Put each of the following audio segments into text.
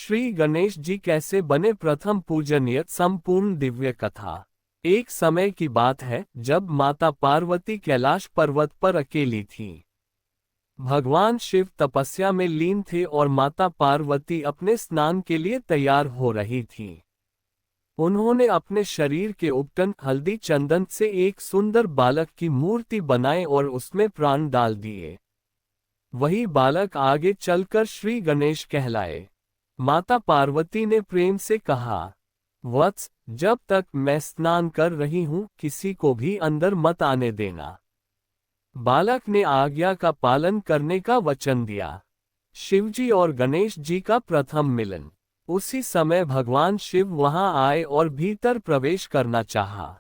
श्री गणेश जी कैसे बने प्रथम पूजनीय संपूर्ण दिव्य कथा। एक समय की बात है जब माता पार्वती कैलाश पर्वत पर अकेली थीं। भगवान शिव तपस्या में लीन थे और माता पार्वती अपने स्नान के लिए तैयार हो रही थीं। उन्होंने अपने शरीर के उपटन हल्दी चंदन से एक सुंदर बालक की मूर्ति बनाई और उसमें प्राण डाल दिए। वही बालक आगे चलकर श्री गणेश कहलाए। माता पार्वती ने प्रेम से कहा, वत्स, जब तक मैं स्नान कर रही हूं किसी को भी अंदर मत आने देना। बालक ने आज्ञा का पालन करने का वचन दिया। शिवजी और गणेश जी का प्रथम मिलन। उसी समय भगवान शिव वहां आए और भीतर प्रवेश करना चाहा।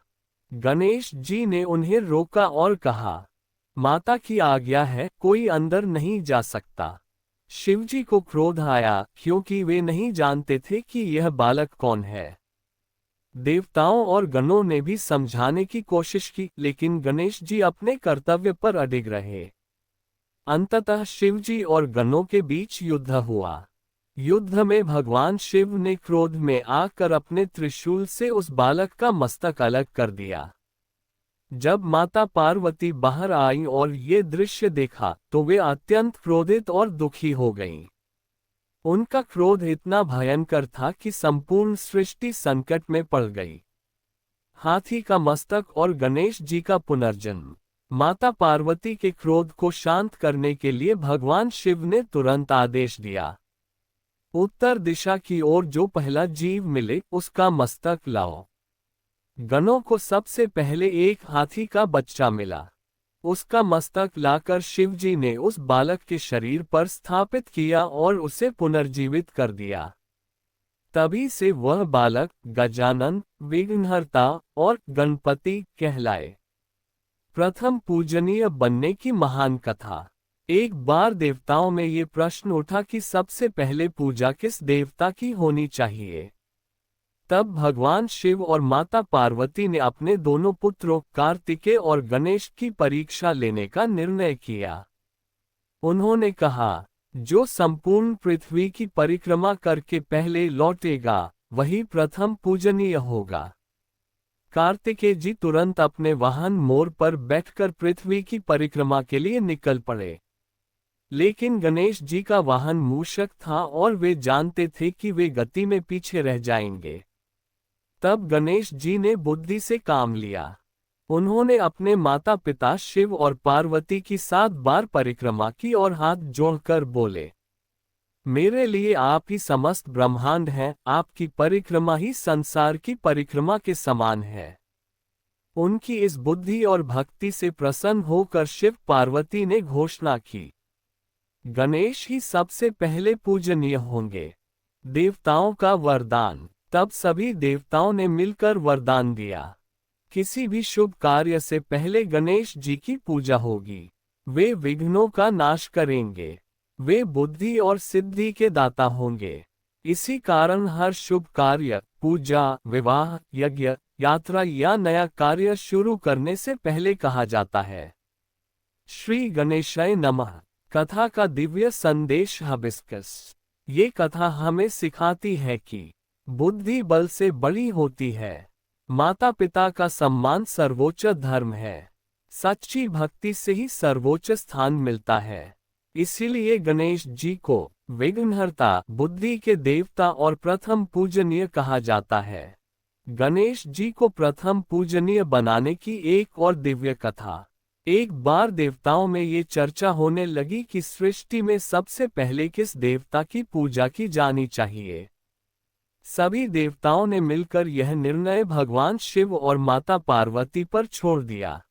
गणेश जी ने उन्हें रोका और कहा, माता की आज्ञा है, कोई अंदर नहीं जा सकता। शिवजी को क्रोध आया क्योंकि वे नहीं जानते थे कि यह बालक कौन है। देवताओं और गणों ने भी समझाने की कोशिश की, लेकिन गणेश जी अपने कर्तव्य पर अडिग रहे। अंततः शिवजी और गणों के बीच युद्ध हुआ। युद्ध में भगवान शिव ने क्रोध में आकर अपने त्रिशूल से उस बालक का मस्तक अलग कर दिया। जब माता पार्वती बाहर आई और ये दृश्य देखा तो वे अत्यंत क्रोधित और दुखी हो गईं। उनका क्रोध इतना भयंकर था कि संपूर्ण सृष्टि संकट में पड़ गई। हाथी का मस्तक और गणेश जी का पुनर्जन्म। माता पार्वती के क्रोध को शांत करने के लिए भगवान शिव ने तुरंत आदेश दिया, उत्तर दिशा की ओर जो पहला जीव मिले उसका मस्तक लाओ। गणों को सबसे पहले एक हाथी का बच्चा मिला। उसका मस्तक लाकर शिवजी ने उस बालक के शरीर पर स्थापित किया और उसे पुनर्जीवित कर दिया। तभी से वह बालक गजानन, विघ्नहर्ता और गणपति कहलाए। प्रथम पूजनीय बनने की महान कथा। एक बार देवताओं में ये प्रश्न उठा कि सबसे पहले पूजा किस देवता की होनी चाहिए। तब भगवान शिव और माता पार्वती ने अपने दोनों पुत्रों कार्तिकेय और गणेश की परीक्षा लेने का निर्णय किया। उन्होंने कहा, जो संपूर्ण पृथ्वी की परिक्रमा करके पहले लौटेगा वही प्रथम पूजनीय होगा। कार्तिकेय जी तुरंत अपने वाहन मोर पर बैठकर पृथ्वी की परिक्रमा के लिए निकल पड़े। लेकिन गणेश जी का वाहन मूषक था और वे जानते थे कि वे गति में पीछे रह जाएंगे। तब गणेश जी ने बुद्धि से काम लिया। उन्होंने अपने माता पिता शिव और पार्वती की 7 बार परिक्रमा की और हाथ जोड़कर बोले, मेरे लिए आप ही समस्त ब्रह्मांड हैं, आपकी परिक्रमा ही संसार की परिक्रमा के समान है। उनकी इस बुद्धि और भक्ति से प्रसन्न होकर शिव पार्वती ने घोषणा की, गणेश ही सबसे पहले पूजनीय होंगे। देवताओं का वरदान। तब सभी देवताओं ने मिलकर वरदान दिया, किसी भी शुभ कार्य से पहले गणेश जी की पूजा होगी। वे विघ्नों का नाश करेंगे। वे बुद्धि और सिद्धि के दाता होंगे। इसी कारण हर शुभ कार्य, पूजा, विवाह, यज्ञ, यात्रा या नया कार्य शुरू करने से पहले कहा जाता है, श्री गणेशाय नमः। कथा का दिव्य संदेश। हिबिस्कस। ये कथा हमें सिखाती है कि बुद्धि बल से बड़ी होती है। माता पिता का सम्मान सर्वोच्च धर्म है। सच्ची भक्ति से ही सर्वोच्च स्थान मिलता है। इसीलिए गणेश जी को विघ्नहर्ता, बुद्धि के देवता और प्रथम पूजनीय कहा जाता है। गणेश जी को प्रथम पूजनीय बनाने की एक और दिव्य कथा। एक बार देवताओं में ये चर्चा होने लगी कि सृष्टि में सबसे पहले किस देवता की पूजा की जानी चाहिए। सभी देवताओं ने मिलकर यह निर्णय भगवान शिव और माता पार्वती पर छोड़ दिया।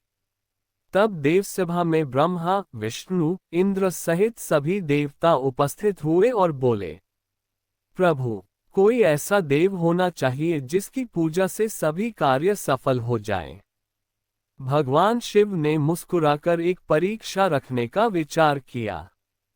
तब देवसभा में ब्रह्मा, विष्णु, इंद्र सहित सभी देवता उपस्थित हुए और बोले, प्रभु, कोई ऐसा देव होना चाहिए जिसकी पूजा से सभी कार्य सफल हो जाएं। भगवान शिव ने मुस्कुराकर एक परीक्षा रखने का विचार किया,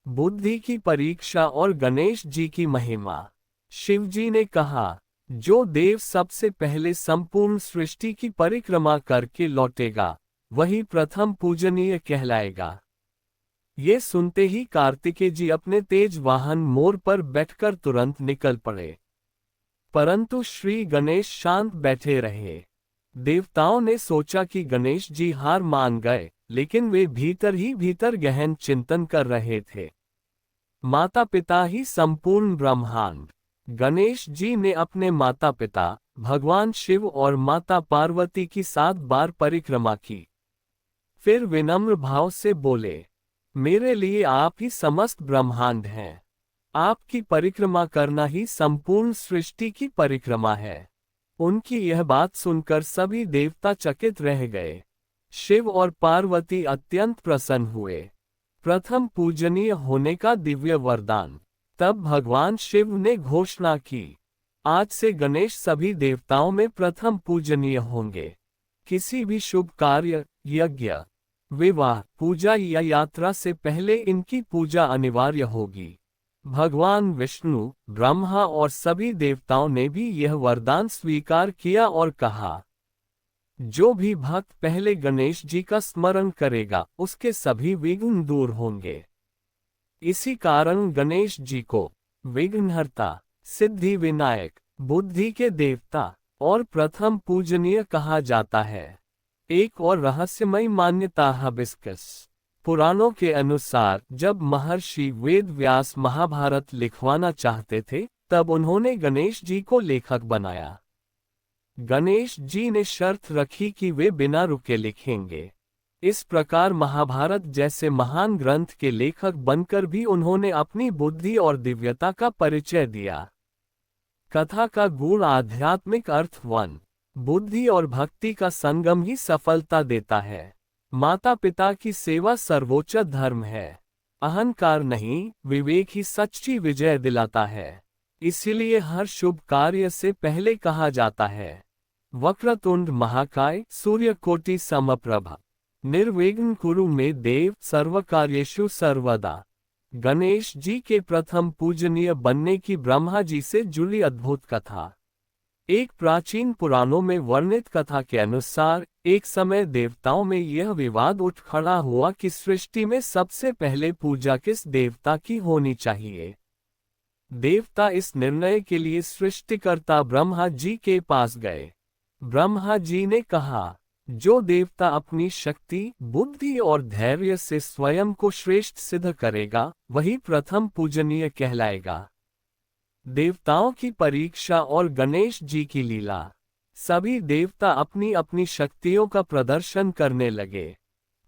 बुद्धि की परीक्षा और गणेश जी की महिमा। शिवजी ने कहा, जो देव सबसे पहले संपूर्ण सृष्टि की परिक्रमा करके लौटेगा वही प्रथम पूजनीय कहलाएगा। ये सुनते ही कार्तिकेय जी अपने तेज वाहन मोर पर बैठकर तुरंत निकल पड़े। परंतु श्री गणेश शांत बैठे रहे। देवताओं ने सोचा कि गणेश जी हार मान गए, लेकिन वे भीतर ही भीतर गहन चिंतन कर रहे थे। माता पिता ही संपूर्ण ब्रह्मांड। गणेश जी ने अपने माता पिता भगवान शिव और माता पार्वती की 7 बार परिक्रमा की। फिर विनम्र भाव से बोले, मेरे लिए आप ही समस्त ब्रह्मांड हैं। आपकी परिक्रमा करना ही संपूर्ण सृष्टि की परिक्रमा है। उनकी यह बात सुनकर सभी देवता चकित रह गए। शिव और पार्वती अत्यंत प्रसन्न हुए। प्रथम पूजनीय होने का दिव्य वरदान। तब भगवान शिव ने घोषणा की, आज से गणेश सभी देवताओं में प्रथम पूजनीय होंगे। किसी भी शुभ कार्य, यज्ञ, विवाह, पूजा या यात्रा से पहले इनकी पूजा अनिवार्य होगी। भगवान विष्णु, ब्रह्मा और सभी देवताओं ने भी यह वरदान स्वीकार किया और कहा, जो भी भक्त पहले गणेश जी का स्मरण करेगा उसके सभी विघ्न दूर होंगे। इसी कारण गणेश जी को विघ्नहर्ता, सिद्धि विनायक, बुद्धि के देवता और प्रथम पूजनीय कहा जाता है। एक और रहस्यमय मान्यता हिबिस्कस पुराणों के अनुसार जब महर्षि वेद व्यास महाभारत लिखवाना चाहते थे, तब उन्होंने गणेश जी को लेखक बनाया। गणेश जी ने शर्त रखी कि वे बिना रुके लिखेंगे। इस प्रकार महाभारत जैसे महान ग्रंथ के लेखक बनकर भी उन्होंने अपनी बुद्धि और दिव्यता का परिचय दिया। कथा का गूढ़ आध्यात्मिक अर्थ 1। बुद्धि और भक्ति का संगम ही सफलता देता है। माता पिता की सेवा सर्वोच्च धर्म है। अहंकार नहीं, विवेक ही सच्ची विजय दिलाता है। इसीलिए हर शुभ कार्य से पहले कहा जाता है, वक्रतुंड महाकाय सूर्यकोटि समप्रभा निर्विघ्न कुरु मे देव सर्वकार्येषु सर्वदा। गणेश जी के प्रथम पूजनीय बनने की ब्रह्मा जी से जुड़ी अद्भुत कथा। एक प्राचीन पुराणों में वर्णित कथा के अनुसार एक समय देवताओं में यह विवाद उठ खड़ा हुआ कि सृष्टि में सबसे पहले पूजा किस देवता की होनी चाहिए। देवता इस निर्णय के लिए सृष्टिकर्ता ब्रह्मा जी के पास गए। ब्रह्मा जी ने कहा, जो देवता अपनी शक्ति, बुद्धि और धैर्य से स्वयं को श्रेष्ठ सिद्ध करेगा, वही प्रथम पूजनीय कहलाएगा। देवताओं की परीक्षा और गणेश जी की लीला। सभी देवता अपनी अपनी शक्तियों का प्रदर्शन करने लगे।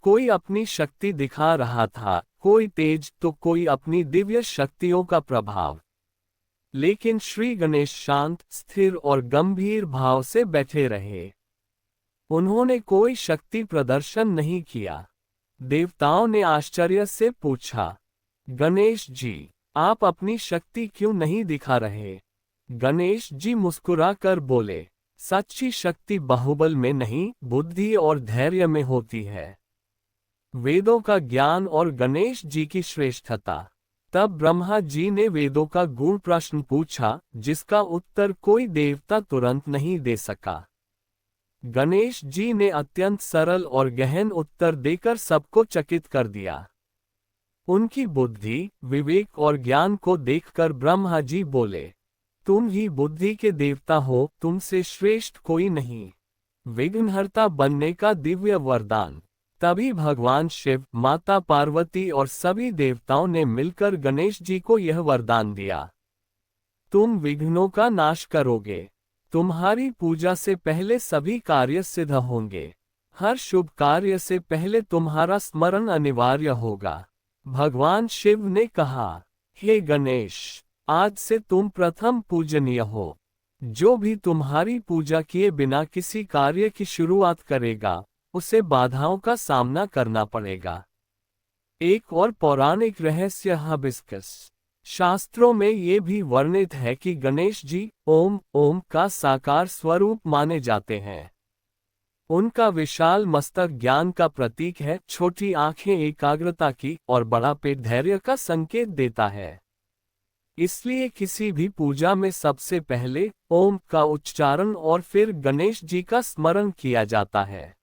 कोई अपनी शक्ति दिखा रहा था, कोई तेज तो कोई अपनी दिव्य शक्तियों का प्रभाव। लेकिन श्री गणेश शांत, स्थिर और गंभीर भाव से बैठे रहे। उन्होंने कोई शक्ति प्रदर्शन नहीं किया। देवताओं ने आश्चर्य से पूछा, गणेश जी, आप अपनी शक्ति क्यों नहीं दिखा रहे? गणेश जी मुस्कुराकर बोले, सच्ची शक्ति बाहुबल में नहीं, बुद्धि और धैर्य में होती है। वेदों का ज्ञान और गणेश जी की श्रेष्ठता। तब ब्रह्मा जी ने वेदों का गूढ़ प्रश्न पूछा, जिसका उत्तर कोई देवता तुरंत नहीं दे सका। गणेश जी ने अत्यंत सरल और गहन उत्तर देकर सबको चकित कर दिया। उनकी बुद्धि, विवेक और ज्ञान को देखकर ब्रह्मा जी बोले, तुम ही बुद्धि के देवता हो, तुमसे श्रेष्ठ कोई नहीं। विघ्नहर्ता बनने का दिव्य वरदान। तभी भगवान शिव, माता पार्वती और सभी देवताओं ने मिलकर गणेश जी को यह वरदान दिया, तुम विघ्नों का नाश करोगे। तुम्हारी पूजा से पहले सभी कार्य सिद्ध होंगे। हर शुभ कार्य से पहले तुम्हारा स्मरण अनिवार्य होगा। भगवान शिव ने कहा, हे गणेश, आज से तुम प्रथम पूजनीय हो। जो भी तुम्हारी पूजा किए बिना किसी कार्य की शुरुआत करेगा, उसे बाधाओं का सामना करना पड़ेगा। एक और पौराणिक रहस्य हिबिस्कस शास्त्रों में ये भी वर्णित है कि गणेश जी ओम का साकार स्वरूप माने जाते हैं। उनका विशाल मस्तक ज्ञान का प्रतीक है, छोटी आंखें एकाग्रता की और बड़ा पेट धैर्य का संकेत देता है। इसलिए किसी भी पूजा में सबसे पहले ओम का उच्चारण और फिर गणेश जी का स्मरण किया जाता है।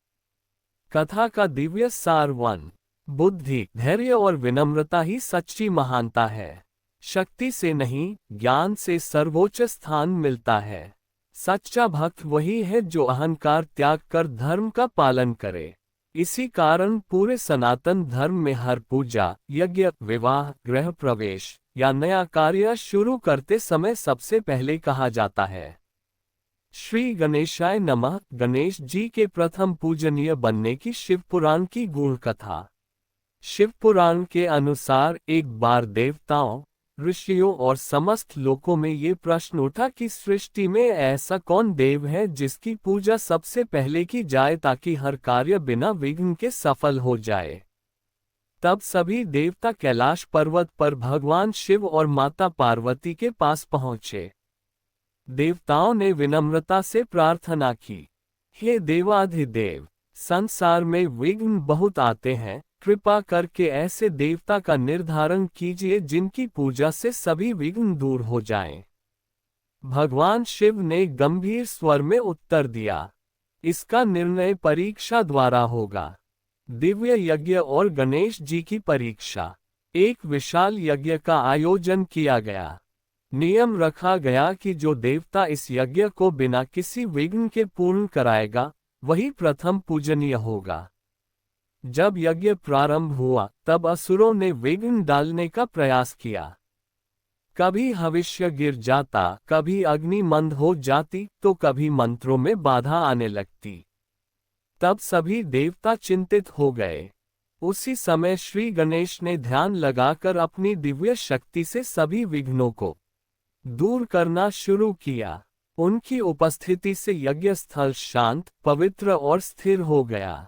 कथा का दिव्य सार 1। बुद्धि, धैर्य और विनम्रता ही सच्ची महानता है। शक्ति से नहीं, ज्ञान से सर्वोच्च स्थान मिलता है। सच्चा भक्त वही है जो अहंकार त्याग कर धर्म का पालन करे। इसी कारण पूरे सनातन धर्म में हर पूजा, यज्ञ, विवाह, गृह प्रवेश या नया कार्य शुरू करते समय सबसे पहले कहा जाता है, श्री गणेशाय नमः। गणेश जी के प्रथम पूजनीय बनने की शिव पुराण की गूढ़ कथा। शिव पुराण के अनुसार एक बार देवताओं, ऋषियों और समस्त लोकों में ये प्रश्न उठा कि सृष्टि में ऐसा कौन देव है जिसकी पूजा सबसे पहले की जाए ताकि हर कार्य बिना विघ्न के सफल हो जाए। तब सभी देवता कैलाश पर्वत पर भगवान शिव और माता पार्वती के पास पहुंचे। देवताओं ने विनम्रता से प्रार्थना की, हे देवाधिदेव, संसार में विघ्न बहुत आते हैं, कृपा करके ऐसे देवता का निर्धारण कीजिए जिनकी पूजा से सभी विघ्न दूर हो जाएं। भगवान शिव ने गंभीर स्वर में उत्तर दिया, इसका निर्णय परीक्षा द्वारा होगा। दिव्य यज्ञ और गणेश जी की परीक्षा। एक विशाल यज्ञ का आयोजन किया गया। नियम रखा गया कि जो देवता इस यज्ञ को बिना किसी विघ्न के पूर्ण कराएगा, वही प्रथम पूजनीय होगा। जब यज्ञ प्रारंभ हुआ, तब असुरों ने विघ्न डालने का प्रयास किया। कभी हविष्य गिर जाता, कभी अग्नि मंद हो जाती, तो कभी मंत्रों में बाधा आने लगती। तब सभी देवता चिंतित हो गए। उसी समय श्री गणेश ने ध्यान लगाकर अपनी दिव्य शक्ति से सभी विघ्नों को दूर करना शुरू किया। उनकी उपस्थिति से यज्ञ स्थल शांत, पवित्र और स्थिर हो गया।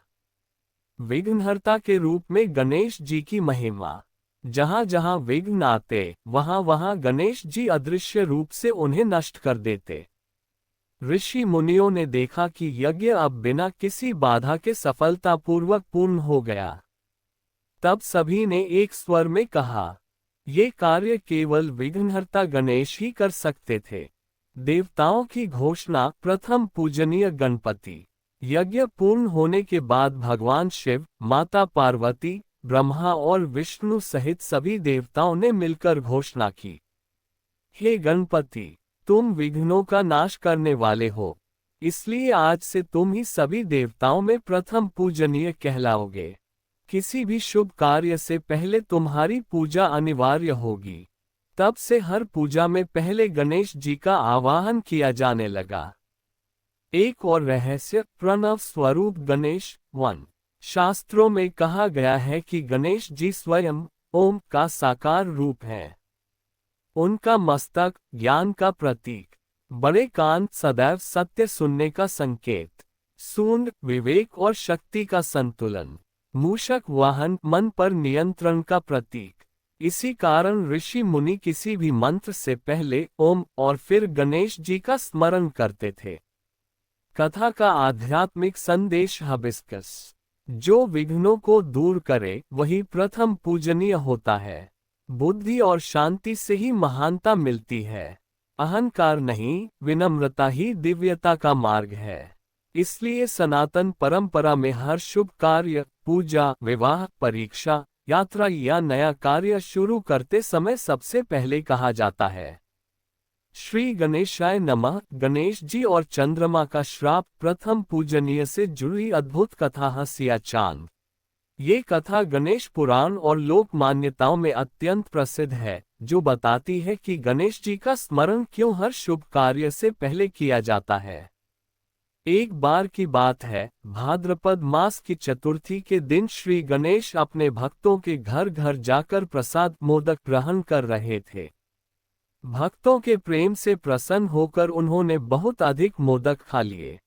विघ्नहर्ता के रूप में गणेश जी की महिमा। जहां जहां विघ्न आते, वहां वहां गणेश जी अदृश्य रूप से उन्हें नष्ट कर देते। ऋषि मुनियों ने देखा कि यज्ञ अब बिना किसी बाधा के सफलतापूर्वक पूर्ण हो गया। तब सभी ने एक स्वर में कहा, ये कार्य केवल विघ्नहर्ता गणेश ही कर सकते थे। देवताओं की घोषणा, प्रथम पूजनीय गणपति। यज्ञ पूर्ण होने के बाद भगवान शिव, माता पार्वती, ब्रह्मा और विष्णु सहित सभी देवताओं ने मिलकर घोषणा की, हे गणपति, तुम विघ्नों का नाश करने वाले हो, इसलिए आज से तुम ही सभी देवताओं में प्रथम पूजनीय कहलाओगे। किसी भी शुभ कार्य से पहले तुम्हारी पूजा अनिवार्य होगी। तब से हर पूजा में पहले गणेश जी का आवाहन किया जाने लगा। एक और रहस्य, प्रणव स्वरूप गणेश। 1। शास्त्रों में कहा गया है कि गणेश जी स्वयं ओम का साकार रूप है। उनका मस्तक ज्ञान का प्रतीक, बड़े कान सदैव सत्य सुनने का संकेत, सूंड विवेक और शक्ति का संतुलन, मूषक वाहन मन पर नियंत्रण का प्रतीक। इसी कारण ऋषि मुनि किसी भी मंत्र से पहले ओम और फिर गणेश जी का स्मरण करते थे। कथा का आध्यात्मिक संदेश, हबिस्कस जो विघ्नों को दूर करे वही प्रथम पूजनीय होता है। बुद्धि और शांति से ही महानता मिलती है। अहंकार नहीं, विनम्रता ही दिव्यता का मार्ग है। इसलिए सनातन परंपरा में हर शुभ कार्य, पूजा, विवाह, परीक्षा, यात्रा या नया कार्य शुरू करते समय सबसे पहले कहा जाता है, श्री गणेशाय नमः। गणेश जी और चंद्रमा का श्राप, प्रथम पूजनीय से जुड़ी अद्भुत कथा। हंसिया चांद। ये कथा गणेश पुराण और लोक मान्यताओं में अत्यंत प्रसिद्ध है, जो बताती है कि गणेश जी का स्मरण क्यों हर शुभ कार्य से पहले किया जाता है। एक बार की बात है, भाद्रपद मास की चतुर्थी के दिन श्री गणेश अपने भक्तों के घर घर जाकर प्रसाद मोदक ग्रहण कर रहे थे। भक्तों के प्रेम से प्रसन्न होकर उन्होंने बहुत अधिक मोदक खा लिए।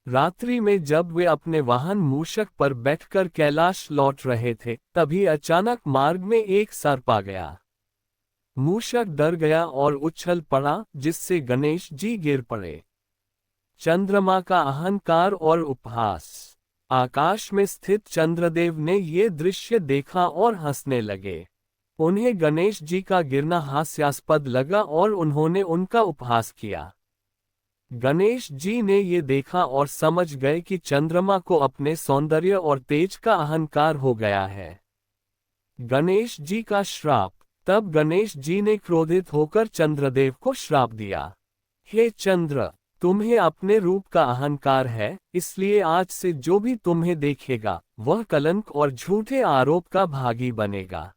रात्रि में जब वे अपने वाहन मूषक पर बैठकर कैलाश लौट रहे थे, तभी अचानक मार्ग में एक सर्प आ गया। मूषक डर गया और उछल पड़ा, जिससे गणेश जी गिर पड़े। चंद्रमा का अहंकार और उपहास। आकाश में स्थित चंद्रदेव ने ये दृश्य देखा और हंसने लगे। उन्हें गणेश जी का गिरना हास्यास्पद लगा और उन्होंने उनका उपहास किया। गणेश जी ने ये देखा और समझ गए कि चंद्रमा को अपने सौंदर्य और तेज का अहंकार हो गया है। गणेश जी का श्राप। तब गणेश जी ने क्रोधित होकर चंद्रदेव को श्राप दिया। हे चंद्र, तुम्हें अपने रूप का अहंकार है, इसलिए आज से जो भी तुम्हें देखेगा वह कलंक और झूठे आरोप का भागी बनेगा।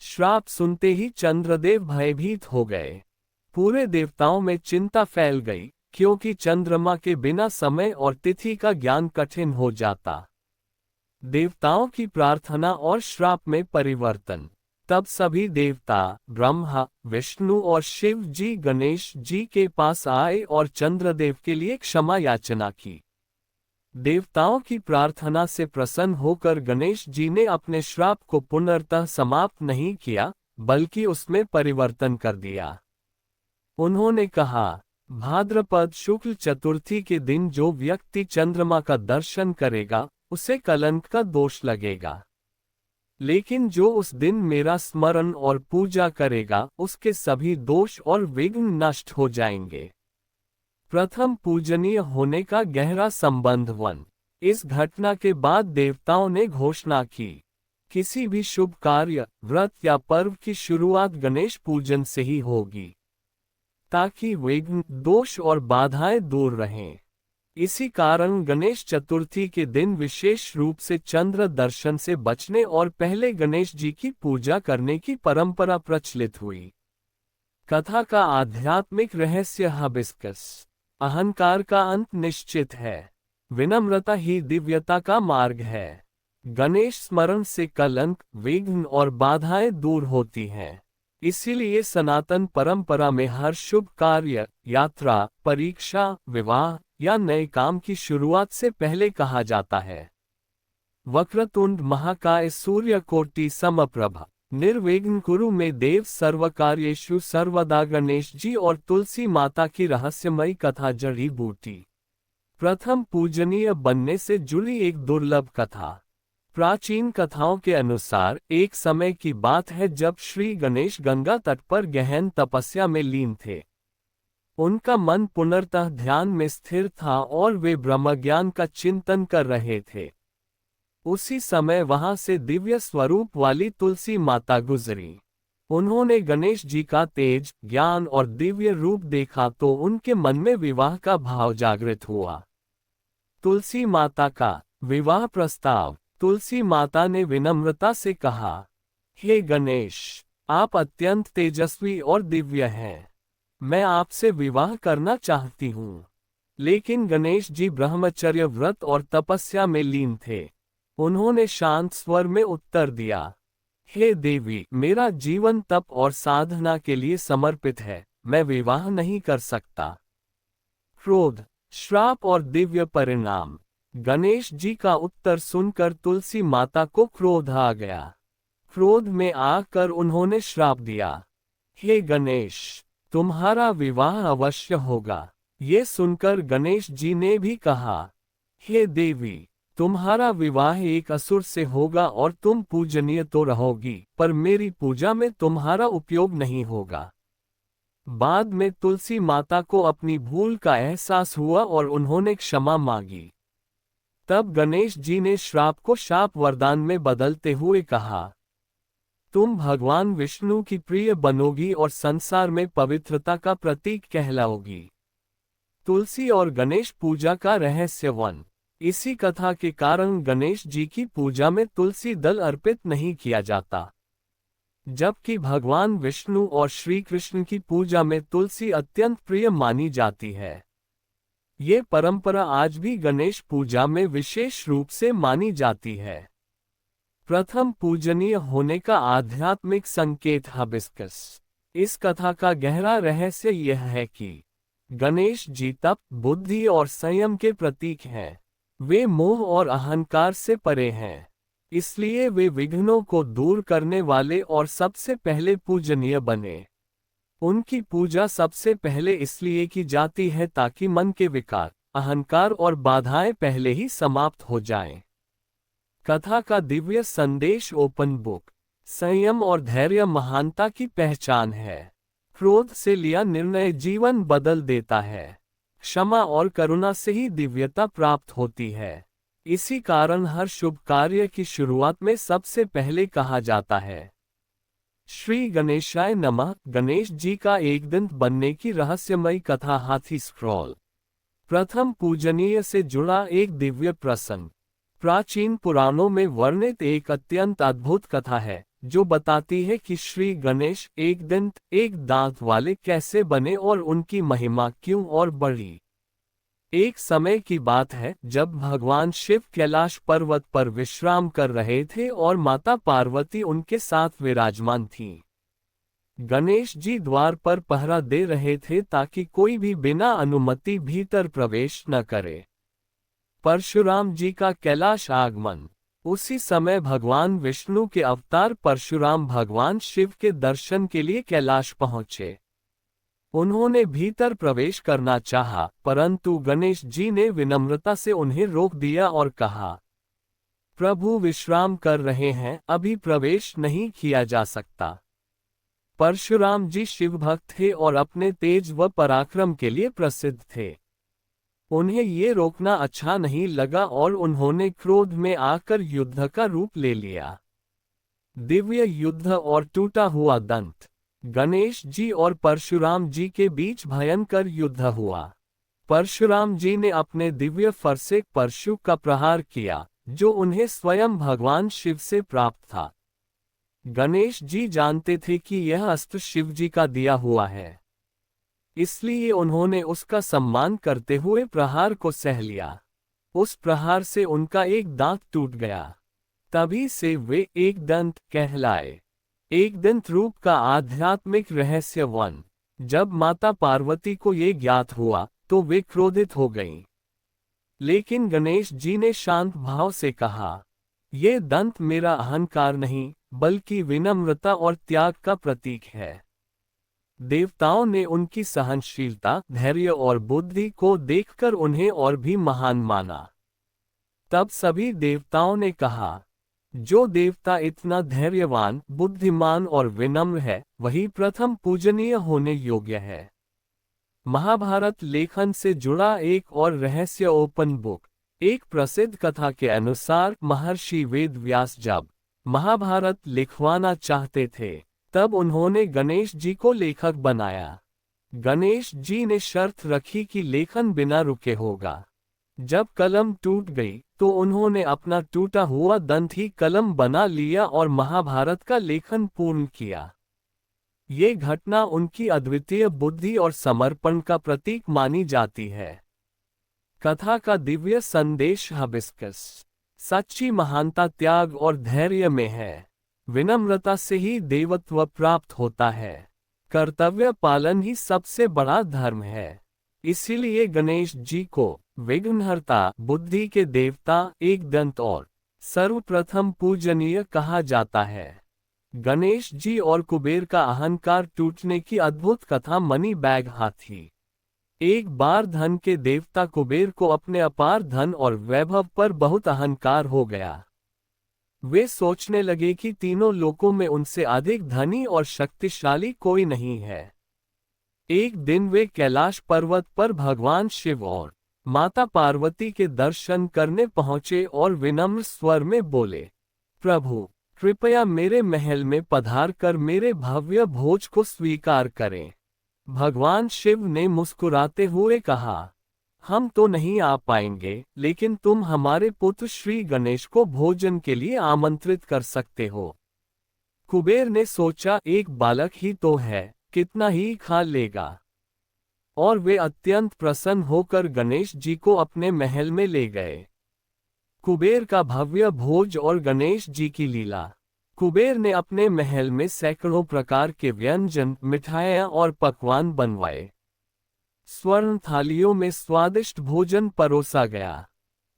श्राप सुनते ही चंद्रदेव भयभीत हो गए। पूरे देवताओं में चिंता फैल गई, क्योंकि चंद्रमा के बिना समय और तिथि का ज्ञान कठिन हो जाता। देवताओं की प्रार्थना और श्राप में परिवर्तन। तब सभी देवता ब्रह्मा, विष्णु और शिव जी गणेश जी के पास आए और चंद्रदेव के लिए क्षमा याचना की। देवताओं की प्रार्थना से प्रसन्न होकर गणेश जी ने अपने श्राप को पुनर्तः समाप्त नहीं किया, बल्कि उसमें परिवर्तन कर दिया। उन्होंने कहा, भाद्रपद शुक्ल चतुर्थी के दिन जो व्यक्ति चंद्रमा का दर्शन करेगा उसे कलंक का दोष लगेगा, लेकिन जो उस दिन मेरा स्मरण और पूजा करेगा उसके सभी दोष और विघ्न नष्ट हो जाएंगे। प्रथम पूजनीय होने का गहरा संबंध 1। इस घटना के बाद देवताओं ने घोषणा की, किसी भी शुभ कार्य, व्रत या पर्व की शुरुआत गणेश पूजन से ही होगी, ताकि विघ्न, दोष और बाधाएं दूर रहें। इसी कारण गणेश चतुर्थी के दिन विशेष रूप से चंद्र दर्शन से बचने और पहले गणेश जी की पूजा करने की परंपरा प्रचलित हुई। कथा का आध्यात्मिक रहस्य। हाबिस्कस। अहंकार का अंत निश्चित है। विनम्रता ही दिव्यता का मार्ग है। गणेश स्मरण से कलंक, विघ्न और बाधाएं दूर होती हैं। इसीलिए सनातन परंपरा में हर शुभ कार्य, यात्रा, परीक्षा, विवाह या नए काम की शुरुआत से पहले कहा जाता है, वक्रतुंड महाकाय सूर्यकोटि समप्रभ निर्विघ्न कुरु में देव सर्वकार्येषु सर्वदा। गणेश जी और तुलसी माता की रहस्यमयी कथा। जड़ी बूटी। प्रथम पूजनीय बनने से जुड़ी एक दुर्लभ कथा। प्राचीन कथाओं के अनुसार एक समय की बात है जब श्री गणेश गंगा तट पर गहन तपस्या में लीन थे। उनका मन पुनर्तः ध्यान में स्थिर था और वे ब्रह्मज्ञान का चिंतन कर रहे थे। उसी समय वहां से दिव्य स्वरूप वाली तुलसी माता गुजरी। उन्होंने गणेश जी का तेज, ज्ञान और दिव्य रूप देखा तो उनके मन में विवाह का भाव जागृत हुआ। तुलसी माता का विवाह प्रस्ताव। तुलसी माता ने विनम्रता से कहा, हे गणेश, आप अत्यंत तेजस्वी और दिव्य हैं। मैं आपसे विवाह करना चाहती हूँ। लेकिन गणेश जी ब्रह्मचर्य व्रत और तपस्या में लीन थे। उन्होंने शांत स्वर में उत्तर दिया, हे देवी, मेरा जीवन तप और साधना के लिए समर्पित है, मैं विवाह नहीं कर सकता। क्रोध, श्राप और दिव्य परिणाम। गणेश जी का उत्तर सुनकर तुलसी माता को क्रोध आ गया। क्रोध में आकर उन्होंने श्राप दिया, हे गणेश, तुम्हारा विवाह अवश्य होगा। ये सुनकर गणेश जी ने भी कहा, हे देवी, तुम्हारा विवाह एक असुर से होगा और तुम पूजनीय तो रहोगी, पर मेरी पूजा में तुम्हारा उपयोग नहीं होगा। बाद में तुलसी माता को अपनी भूल का एहसास हुआ और उन्होंने क्षमा मांगी। तब गणेश जी ने श्राप को शाप वरदान में बदलते हुए कहा, तुम भगवान विष्णु की प्रिय बनोगी और संसार में पवित्रता का प्रतीक कहलाओगी। तुलसी और गणेश पूजा का रहस्य 1। इसी कथा के कारण गणेश जी की पूजा में तुलसी दल अर्पित नहीं किया जाता, जबकि भगवान विष्णु और श्री कृष्ण की पूजा में तुलसी अत्यंत प्रिय मानी जाती है। ये परंपरा आज भी गणेश पूजा में विशेष रूप से मानी जाती है। प्रथम पूजनीय होने का आध्यात्मिक संकेत। हाबिस्कस। इस कथा का गहरा रहस्य यह है कि गणेश जी तप, बुद्धि और संयम के प्रतीक हैं। वे मोह और अहंकार से परे हैं, इसलिए वे विघ्नों को दूर करने वाले और सबसे पहले पूजनीय बने। उनकी पूजा सबसे पहले इसलिए की जाती है ताकि मन के विकार, अहंकार और बाधाएं पहले ही समाप्त हो जाएं। कथा का दिव्य संदेश। Open book. संयम और धैर्य महानता की पहचान है। क्रोध से लिया निर्णय जीवन बदल देता है। क्षमा और करुणा से ही दिव्यता प्राप्त होती है। इसी कारण हर शुभ कार्य की शुरुआत में सबसे पहले कहा जाता है, श्री गणेशाय नमः। गणेश जी का एक दंत बनने की रहस्यमयी कथा। हाथी स्क्रॉल। प्रथम पूजनीय से जुड़ा एक दिव्य प्रसंग। प्राचीन पुराणों में वर्णित एक अत्यंत अद्भुत कथा है, जो बताती है कि श्री गणेश एक दंत, एक दांत वाले कैसे बने और उनकी महिमा क्यों और बढ़ी। एक समय की बात है जब भगवान शिव कैलाश पर्वत पर विश्राम कर रहे थे और माता पार्वती उनके साथ विराजमान थीं। गणेश जी द्वार पर पहरा दे रहे थे ताकि कोई भी बिना अनुमति भीतर प्रवेश न करे। परशुराम जी का कैलाश आगमन। उसी समय भगवान विष्णु के अवतार परशुराम भगवान शिव के दर्शन के लिए कैलाश पहुंचे। उन्होंने भीतर प्रवेश करना चाहा, परंतु गणेश जी ने विनम्रता से उन्हें रोक दिया और कहा, प्रभु विश्राम कर रहे हैं, अभी प्रवेश नहीं किया जा सकता। परशुराम जी शिव भक्त थे और अपने तेज व पराक्रम के लिए प्रसिद्ध थे। उन्हें ये रोकना अच्छा नहीं लगा और उन्होंने क्रोध में आकर युद्ध का रूप ले लिया। दिव्य युद्ध और टूटा हुआ दंत। गणेश जी और परशुराम जी के बीच भयंकर युद्ध हुआ। परशुराम जी ने अपने दिव्य फर से परशु का प्रहार किया, जो उन्हें स्वयं भगवान शिव से प्राप्त था। गणेश जी जानते थे कि यह अस्त्र शिव जी का दिया हुआ है, इसलिए उन्होंने उसका सम्मान करते हुए प्रहार को सह लिया। उस प्रहार से उनका एक दांत टूट गया। तभी से वे एक दंत कहलाए। एक दंत रूप का आध्यात्मिक रहस्य। वन। जब माता पार्वती को ये ज्ञात हुआ तो वे क्रोधित हो गईं। लेकिन गणेश जी ने शांत भाव से कहा, ये दंत मेरा अहंकार नहीं, बल्कि विनम्रता और त्याग का प्रतीक है। देवताओं ने उनकी सहनशीलता, धैर्य और बुद्धि को देखकर उन्हें और भी महान माना। तब सभी देवताओं ने कहा, जो देवता इतना धैर्यवान, बुद्धिमान और विनम्र है, वही प्रथम पूजनीय होने योग्य है। महाभारत लेखन से जुड़ा एक और रहस्य। Open book. एक प्रसिद्ध कथा के अनुसार महर्षि वेद व्यास जब महाभारत लिखवाना चाहते थे, तब उन्होंने गणेश जी को लेखक बनाया। गणेश जी ने शर्त रखी कि लेखन बिना रुके होगा। जब कलम टूट गई तो उन्होंने अपना टूटा हुआ दंत ही कलम बना लिया और महाभारत का लेखन पूर्ण किया। ये घटना उनकी अद्वितीय बुद्धि और समर्पण का प्रतीक मानी जाती है। कथा का दिव्य संदेश। हिबिस्कस। सच्ची महानता त्याग और धैर्य में है। विनम्रता से ही देवत्व प्राप्त होता है। कर्तव्य पालन ही सबसे बड़ा धर्म है। इसीलिए गणेश जी को विघ्नहर्ता, बुद्धि के देवता, एक दंत और सर्वप्रथम पूजनीय कहा जाता है। गणेश जी और कुबेर का अहंकार टूटने की अद्भुत कथा। मनी बैग हाथी। एक बार धन के देवता कुबेर को अपने अपार धन और वैभव पर बहुत अहंकार हो गया। वे सोचने लगे कि तीनों लोकों में उनसे अधिक धनी और शक्तिशाली कोई नहीं है। एक दिन वे कैलाश पर्वत पर भगवान शिव और माता पार्वती के दर्शन करने पहुंचे और विनम्र स्वर में बोले, प्रभु कृपया मेरे महल में पधार कर मेरे भव्य भोज को स्वीकार करें। भगवान शिव ने मुस्कुराते हुए कहा, हम तो नहीं आ पाएंगे, लेकिन तुम हमारे पुत्र श्री गणेश को भोजन के लिए आमंत्रित कर सकते हो। कुबेर ने सोचा, एक बालक ही तो है, कितना ही खा लेगा। और वे अत्यंत प्रसन्न होकर गणेश जी को अपने महल में ले गए। कुबेर का भव्य भोज और गणेश जी की लीला। कुबेर ने अपने महल में सैकड़ों प्रकार के व्यंजन, मिठाइयाँ और पकवान बनवाए। स्वर्ण थालियों में स्वादिष्ट भोजन परोसा गया।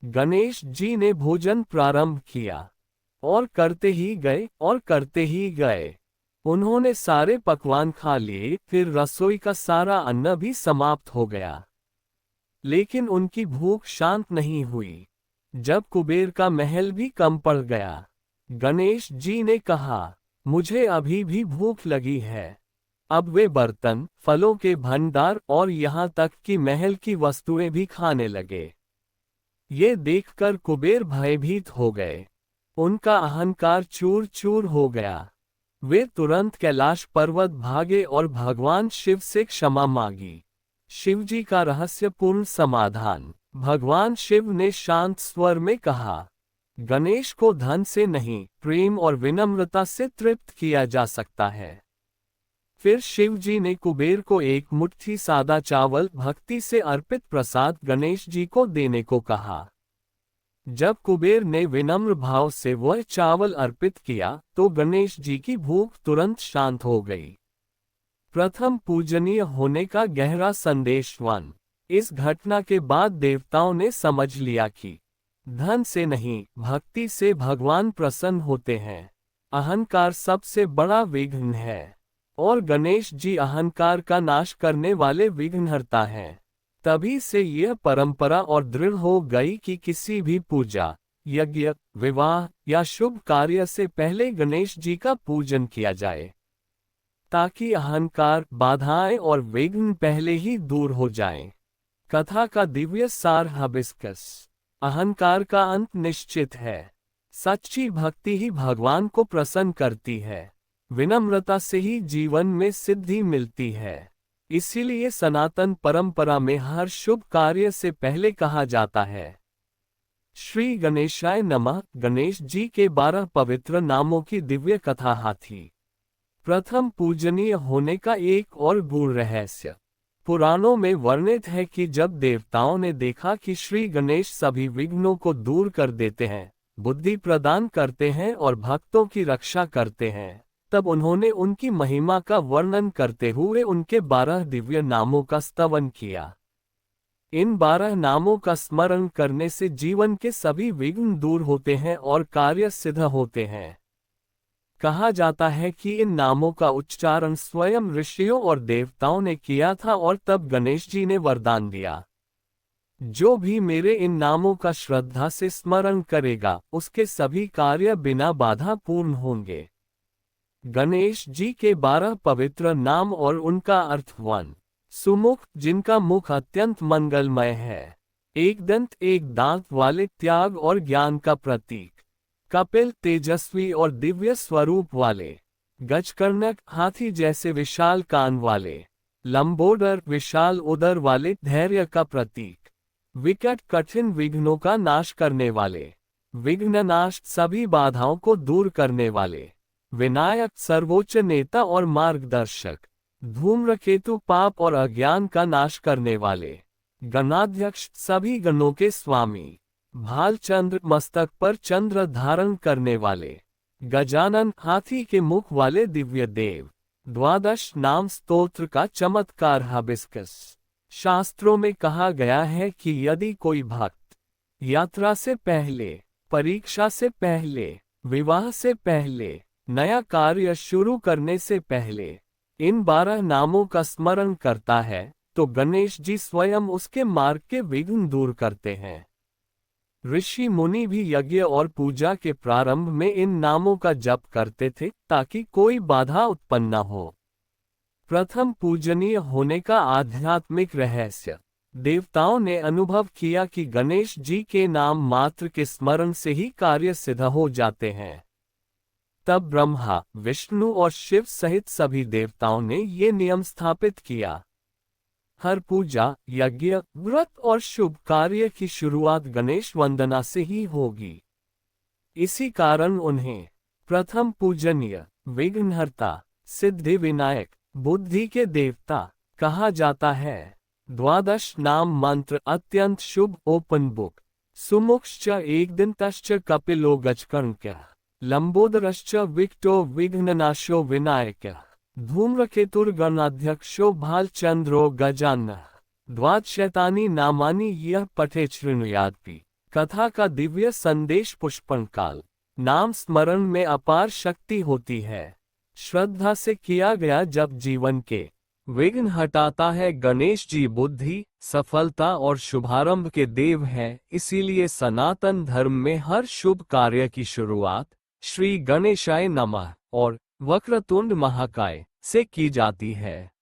गणेश जी ने भोजन प्रारंभ किया और करते ही गए और करते ही गए। उन्होंने सारे पकवान खा लिए, फिर रसोई का सारा अन्न भी समाप्त हो गया। लेकिन उनकी भूख शांत नहीं हुई। जब कुबेर का महल भी कम पड़ गया, गणेश जी ने कहा, मुझे अभी भी भूख लगी है, अब वे बर्तन, फलों के भंडार और यहाँ तक कि महल की वस्तुएं भी खाने लगे। ये देखकर कुबेर भयभीत हो गए। उनका अहंकार चूर चूर हो गया। वे तुरंत कैलाश पर्वत भागे और भगवान शिव से क्षमा मांगी। शिवजी का रहस्यपूर्ण समाधान। भगवान शिव ने शांत स्वर में कहा, गणेश को धन से नहीं, प्रेम और विनम्रता से तृप्त किया जा सकता है। फिर शिवजी ने कुबेर को एक मुट्ठी सादा चावल भक्ति से अर्पित प्रसाद गणेश जी को देने को कहा। जब कुबेर ने विनम्र भाव से वह चावल अर्पित किया तो गणेश जी की भूख तुरंत शांत हो गई। प्रथम पूजनीय होने का गहरा संदेश 1। इस घटना के बाद देवताओं ने समझ लिया कि धन से नहीं, भक्ति से भगवान प्रसन्न होते हैं। अहंकार सबसे बड़ा विघ्न है और गणेश जी अहंकार का नाश करने वाले विघ्नहर्ता हैं। तभी से यह परंपरा और दृढ़ हो गई कि किसी भी पूजा, यज्ञ, विवाह या शुभ कार्य से पहले गणेश जी का पूजन किया जाए, ताकि अहंकार, बाधाएं और विघ्न पहले ही दूर हो जाएं। कथा का दिव्य सार। हिबिस्कस। अहंकार का अंत निश्चित है। सच्ची भक्ति ही भगवान को प्रसन्न करती है। विनम्रता से ही जीवन में सिद्धि मिलती है। इसीलिए सनातन परंपरा में हर शुभ कार्य से पहले कहा जाता है, श्री गणेशाय नमः। गणेश जी के 12 पवित्र नामों की दिव्य कथा। हाथी प्रथम पूजनीय होने का एक और गूढ़ रहस्य। पुराणों में वर्णित है कि जब देवताओं ने देखा कि श्री गणेश सभी विघ्नों को दूर कर देते हैं, बुद्धि प्रदान करते हैं और भक्तों की रक्षा करते हैं, तब उन्होंने उनकी महिमा का वर्णन करते हुए उनके 12 दिव्य नामों का स्तवन किया। इन 12 नामों का स्मरण करने से जीवन के सभी विघ्न दूर होते हैं और कार्य सिद्ध होते हैं। कहा जाता है कि इन नामों का उच्चारण स्वयं ऋषियों और देवताओं ने किया था और तब गणेश जी ने वरदान दिया, जो भी मेरे इन नामों का श्रद्धा से स्मरण करेगा, उसके सभी कार्य बिना बाधा पूर्ण होंगे। गणेश जी के 12 पवित्र नाम और उनका अर्थ। 1। सुमुख, जिनका मुख अत्यंत मंगलमय है। एक दंत, एक दांत वाले, त्याग और ज्ञान का प्रतीक। कपिल, तेजस्वी और दिव्य स्वरूप वाले। गजकर्णक, हाथी जैसे विशाल कान वाले। लंबोदर, विशाल उदर वाले, धैर्य का प्रतीक। विकट, कठिन विघ्नों का नाश करने वाले। विघ्ननाश, सभी बाधाओं को दूर करने वाले। विनायक, सर्वोच्च नेता और मार्गदर्शक। धूम्रकेतु, पाप और अज्ञान का नाश करने वाले। गणाध्यक्ष, सभी गणों के स्वामी। भालचंद्र, मस्तक पर चंद्र धारण करने वाले। गजानन, हाथी के मुख वाले दिव्य देव। 12 नाम स्तोत्र का चमत्कार। हिबिस्कस। शास्त्रों में कहा गया है कि यदि कोई भक्त यात्रा से पहले, परीक्षा से पहले, विवाह से पहले, नया कार्य शुरू करने से पहले इन 12 नामों का स्मरण करता है, तो गणेश जी स्वयं उसके मार्ग के विघ्न दूर करते हैं। ऋषि मुनि भी यज्ञ और पूजा के प्रारंभ में इन नामों का जप करते थे ताकि कोई बाधा उत्पन्न न हो। प्रथम पूजनीय होने का आध्यात्मिक रहस्य। देवताओं ने अनुभव किया कि गणेश जी के नाम मात्र के स्मरण से ही कार्य सिद्ध हो जाते हैं। तब ब्रह्मा, विष्णु और शिव सहित सभी देवताओं ने ये नियम स्थापित किया, हर पूजा, यज्ञ, व्रत और शुभ कार्य की शुरुआत गणेश वंदना से ही होगी। इसी कारण उन्हें प्रथम पूजनीय, विघ्नहर्ता, सिद्धि विनायक, बुद्धि के देवता कहा जाता है। 12 नाम मंत्र अत्यंत शुभ। Open book. सुमुखश्च एकदंतश्च कपिलो गजकर्णकः, लंबोदरश्च विकटो विघ्ननाशो विनायकः, धूम्रकेतुर्गणाध्यक्षो भालचंद्रो गजाननः। 12 नामानि यह पठे शृणुयादपि। कथा का दिव्य संदेश। पुष्पनकाल। नाम स्मरण में अपार शक्ति होती है। श्रद्धा से किया गया जब जीवन के विघ्न हटाता है। गणेश जी बुद्धि, सफलता और शुभारंभ के देव हैं। इसीलिए सनातन धर्म में हर शुभ कार्य की शुरुआत श्री गणेशाय नमः और वक्रतुंड महाकाय से की जाती है।